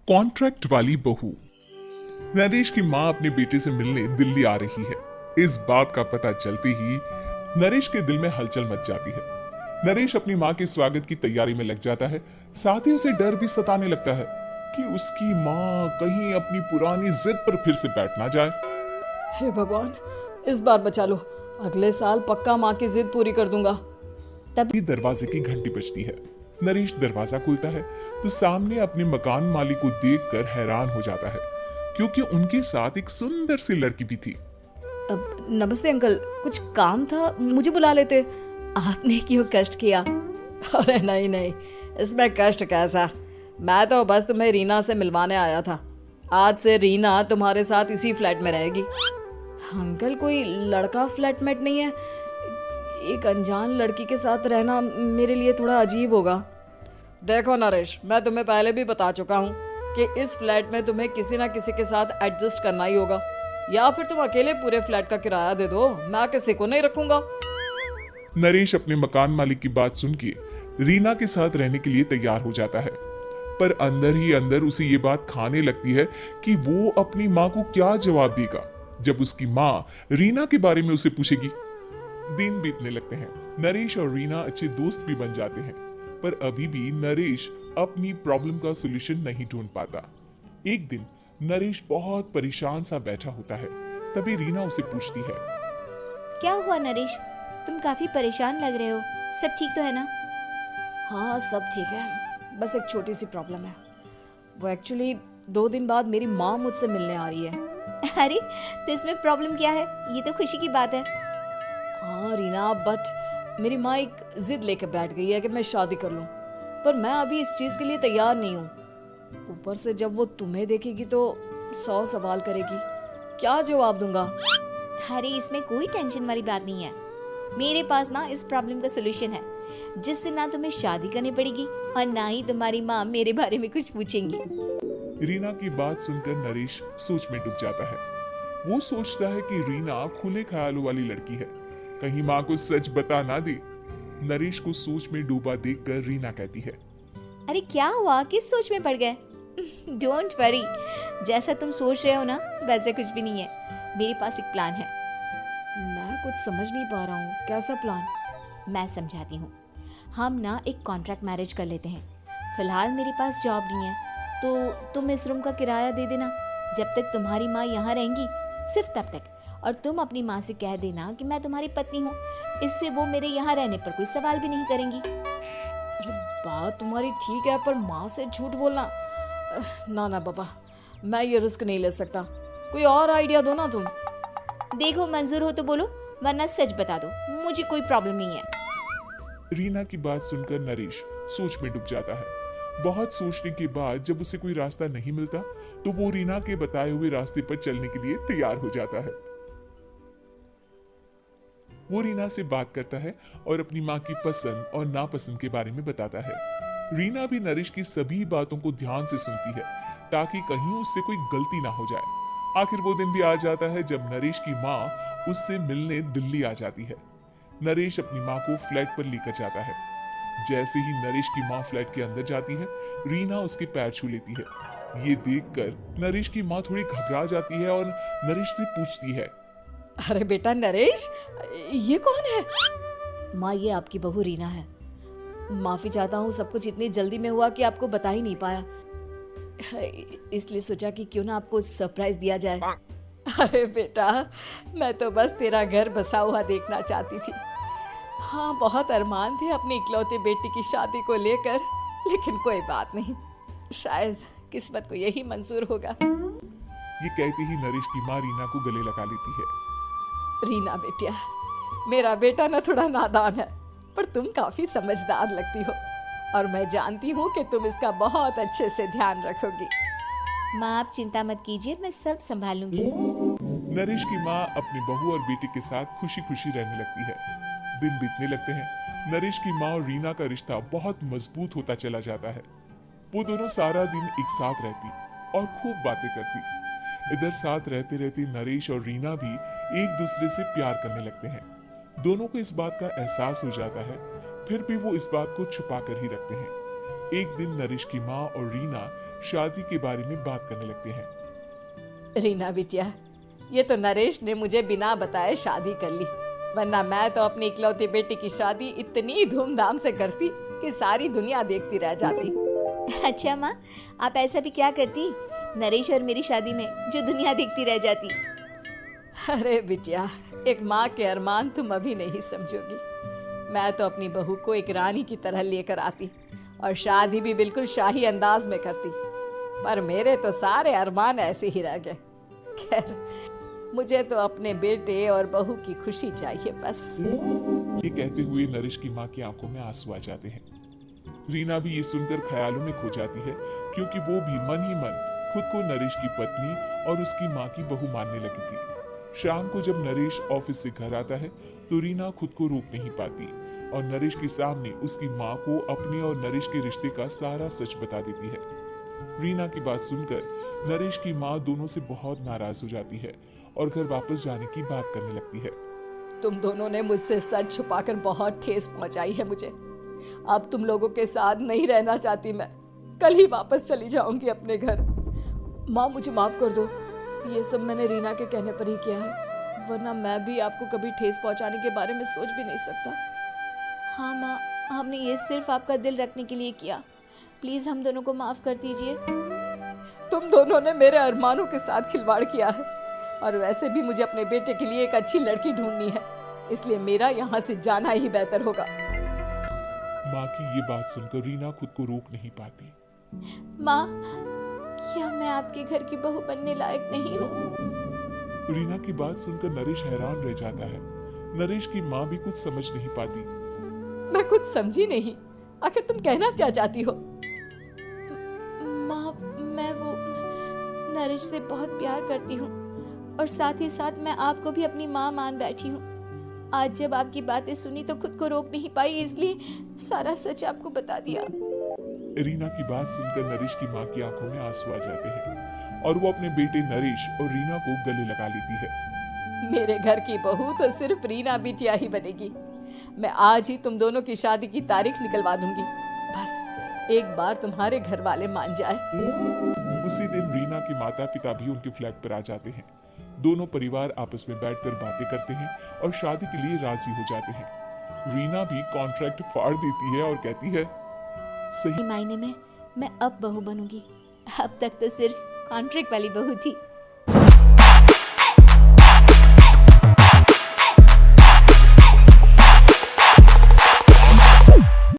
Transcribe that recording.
Contract वाली बहू। नरेश की माँ अपने बेटे से मिलने दिल्ली आ रही है। इस बात का पता चलते ही नरेश के दिल में हलचल मच जाती है। नरेश अपनी माँ के स्वागत की तैयारी में लग जाता है। साथ ही उसे डर भी सताने लगता है कि उसकी माँ कहीं अपनी पुरानी जिद पर फिर से बैठ ना जाए। हे भगवान, इस बार बचा लो। अगले साल पक्का माँ की जिद पूरी कर दूंगा। तभी दरवाजे की घंटी बजती है। नरेश दरवाजा खोलता है तो सामने अपने मकान मालिक को देखकर हैरान हो जाता है, क्योंकि उनके साथ एक सुंदर सी लड़की भी थी। अब नमस्ते अंकल, कुछ काम था, मुझे बुला लेते। आपने क्यों कष्ट किया? अरे नहीं नहीं, इसमें कष्ट कैसा। मैं तो बस तुम्हें रीना से मिलवाने आया था। आज से रीना तुम्हारे साथ इसी फ्लैट में रहेगी। अंकल, कोई लड़का फ्लैटमेट नहीं है? एक अनजान लड़की के साथ रहना मेरे लिए थोड़ा अजीब होगा। देखो नरेश, मैं तुम्हें पहले भी बता चुका हूँ कि इस फ्लैट में तुम्हें किसी ना किसी के साथ एडजस्ट करना ही होगा, या फिर तुम अकेले पूरे फ्लैट का किराया दे दो, मैं किसी को नहीं रखूंगा। नरेश अपने मकान मालिक की बात सुन के रीना के साथ रहने के लिए तैयार हो जाता है, पर अंदर ही अंदर उसे ये बात खाने लगती है कि वो अपनी माँ को क्या जवाब देगा जब उसकी माँ रीना के बारे में उसे पूछेगी। दिन बीतने लगते हैं। नरेश और रीना अच्छे दोस्त भी बन जाते हैं, पर अभी भी नरेश अपनी प्रॉब्लम का सलूशन नहीं ढूंढ पाता। एक दिन नरेश बहुत परेशान सा बैठा होता है। तभी रीना उसे पूछती है, क्या हुआ नरेश, तुम काफी परेशान लग रहे हो। सब ठीक तो है ना? हाँ सब ठीक है, बस एक छोटी सी प्रॉब्लम है। वो एक्चुअली 2 दिन बाद मेरी माँ मुझसे मिलने आ रही है। अरे, तो इसमें प्रॉब्लम क्या है? ये तो खुशी की बात है। हाँ रीना, बट मेरी माँ एक जिद लेकर बैठ गई है कि मैं शादी कर लूँ, पर मैं अभी इस चीज़ के लिए तैयार नहीं हूँ। ऊपर से जब वो तुम्हें देखेगी तो 100 सवाल करेगी, क्या जवाब दूंगा? अरे, इसमें कोई टेंशन वाली बात नहीं है। मेरे पास ना इस प्रॉब्लम का सोल्यूशन है, जिससे ना तुम्हें शादी करनी पड़ेगी और ना ही तुम्हारी माँ मेरे बारे में कुछ पूछेंगी। रीना की बात सुनकर नरेश सोच में डूब जाता है। वो सोचता है कि रीना खुले ख्यालों वाली लड़की है, कहीं माँ को सच बता ना दे। नरेश को सोच में डूबा देखकर रीना कहती है, अरे क्या हुआ, किस सोच में पड़ गए? डोंट वरी, जैसा तुम सोच रहे हो ना वैसे कुछ भी नहीं है। मेरे पास एक प्लान है। मैं कुछ समझ नहीं पा रहा हूँ, कैसा प्लान? मैं समझाती हूँ। हम ना एक कॉन्ट्रैक्ट मैरिज कर लेते हैं। फिलहाल मेरे पास जॉब नहीं है, तो तुम इस रूम का किराया दे देना जब तक तुम्हारी माँ यहाँ रहेंगी, सिर्फ तब तक। और तुम अपनी माँ से कह देना कि मैं तुम्हारी पत्नी हूँ। इससे वो मेरे यहाँ रहने पर कोई सवाल भी नहीं करेंगी। अरे बात तुम्हारी ठीक है, पर माँ से झूठ बोलना, ना ना बाबा, मैं ये रिस्क नहीं ले सकता। कोई और आइडिया दो ना तुम। देखो, मंजूर हो तो बोलो, वरना सच बता दो, मुझे कोई प्रॉब्लम नहीं है। रीना की बात सुनकर नरेश सोच में डूब जाता है। बहुत सोचने के बाद जब उसे कोई रास्ता नहीं मिलता तो वो रीना के बताए हुए रास्ते पर चलने के लिए तैयार हो जाता है। वो रीना से बात करता है और अपनी माँ की पसंद और नापसंद के बारे में बताता है। रीना भी नरेश की सभी बातों को ध्यान से सुनती है, ताकि कहीं उससे कोई गलती ना हो जाए। आखिर वो दिन भी आ जाता है जब नरेश की माँ उससे मिलने दिल्ली आ जाती है। नरेश अपनी माँ को फ्लैट पर लेकर जाता है। जैसे ही नरेश की माँ फ्लैट के अंदर जाती है, रीना उसके पैर छू लेती है। ये देखकर नरेश की माँ थोड़ी घबरा जाती है और नरेश से पूछती है, अरे बेटा नरेश, ये कौन है? माँ, ये आपकी बहू रीना है। माफी चाहता हूँ, सब कुछ इतनी जल्दी में हुआ कि आपको बता ही नहीं पाया, इसलिए सोचा कि क्यों ना आपको सरप्राइज दिया जाए। अरे बेटा, मैं तो बस तेरा घर बसा हुआ देखना चाहती थी। हाँ, बहुत अरमान थे अपनी इकलौते बेटी की शादी को लेकर, लेकिन कोई बात नहीं, शायद किस्मत को यही मंजूर होगा। ये कहते ही नरेश की माँ रीना को गले लगा लेती है। रीना बेटिया, मेरा बेटा ना थोड़ा नादान है, पर तुम काफी समझदार लगती हो, और मैं जानती हूँ कि तुम इसका बहुत अच्छे से ध्यान रखोगी। माँ, आप चिंता मत कीजिए, मैं सब संभाल लूंगी। नरेश की माँ अपनी बहू और बेटे के साथ खुशी खुशी रहने लगती है। दिन बीतने लगते हैं। नरेश की माँ और रीना का रिश्ता बहुत मजबूत होता चला जाता है। वो दोनों सारा दिन एक साथ रहती और खूब बातें करती। इधर साथ रहते रहते नरेश और रीना भी एक दूसरे से प्यार करने लगते हैं। दोनों को इस बात का एहसास हो जाता है, फिर भी वो इस बात को छुपा कर ही रखते हैं। एक दिन नरेश की माँ और रीना शादी के बारे में बात करने लगते हैं। रीना बिटिया, ये तो नरेश ने मुझे बिना बताए शादी कर ली, वरना मैं तो अपनी इकलौती बेटी की शादी इतनी धूमधाम से करती कि सारी दुनिया देखती रह जाती। अच्छा माँ, आप ऐसा भी क्या करती नरेश और मेरी शादी में जो दुनिया देखती रह जाती? अरे बिटिया, एक माँ के अरमान तुम अभी नहीं समझोगी। मैं तो अपनी बहू को एक रानी की तरह लेकर आती और शादी भी बिल्कुल शाही अंदाज में करती, पर मेरे तो सारे अरमान ऐसे ही रह गए। खैर, मुझे तो अपने बेटे और बहू की खुशी चाहिए बस। ये कहते हुए नरेश की माँ की आंखों में आंसू आ जाते हैं। रीना भी ये सुनकर ख्यालों में खो जाती है, क्योंकि वो भी मन ही मन खुद को नरेश की पत्नी और उसकी माँ की बहू मानने लगी थी। शाम को जब नरेश ऑफिस से घर आता है तो रीना खुद को रोक नहीं पाती और नरेश के सामने उसकी माँ को अपने और नरेश के रिश्ते का सारा सच बता देती है। रीना की बात सुनकर नरेश की माँ दोनों से बहुत नाराज हो जाती है और घर वापस जाने की बात करने लगती है। तुम दोनों ने मुझसे सच छुपाकर बहुत ठेस पहुंचाई है मुझे। अब तुम लोगों के साथ नहीं रहना चाहती मैं, कल ही वापस चली जाऊंगी अपने घर। माँ, मुझे माफ कर दो, ये सब मैंने रीना के कहने पर ही किया है, वरना मैं भी आपको कभी ठेस पहुंचाने के बारे में सोच भी नहीं सकता। हाँ माँ, हमने ये सिर्फ आपका दिल रखने के लिए किया, प्लीज हम दोनों को माफ कर दीजिए। तुम दोनों ने मेरे अरमानों के साथ खिलवाड़ किया है, और वैसे भी मुझे अपने बेटे के लिए एक अच्छी लड़की ढूंढनी है, इसलिए मेरा यहाँ से जाना ही बेहतर होगा। माँ की ये बात सुनकर रीना खुद को रोक नहीं पाती। माँ, क्या मैं आपके घर की बहू बनने लायक नहीं हूँ? रीना की बात सुनकर नरेश हैरान रह जाता है। नरेश की माँ भी कुछ समझ नहीं पाती। मैं कुछ समझी नहीं, आखिर तुम कहना क्या चाहती हो? माँ, मैं वो नरेश से बहुत प्यार करती हूँ और साथ ही साथ मैं आपको भी अपनी माँ मान बैठी हूँ। आज जब आपकी बातें सुनी तो खुद को रोक नहीं पाई, इसलिए सारा सच आपको बता दिया। रीना की बात सुनकर नरेश की माँ की आंखों में आंसू आ जाते हैं और वो अपने बेटे नरेश और रीना को गले लगा लेती है। मेरे घर की बहू तो सिर्फ रीना बिटिया ही बनेगी। मैं आज ही तुम दोनों की शादी की तारीख निकलवा दूंगी, बस एक बार तुम्हारे घर वाले मान जाए। उसी दिन रीना के माता पिता भी उनके फ्लैट पर आ जाते हैं। दोनों परिवार आपस में बैठकर बातें करते हैं और शादी के लिए राजी हो जाते हैं। रीना भी कॉन्ट्रैक्ट फाड़ देती है और कहती है, सही मायने में मैं अब बहू बनूंगी, अब तक तो सिर्फ कॉन्ट्रैक्ट वाली बहू थी।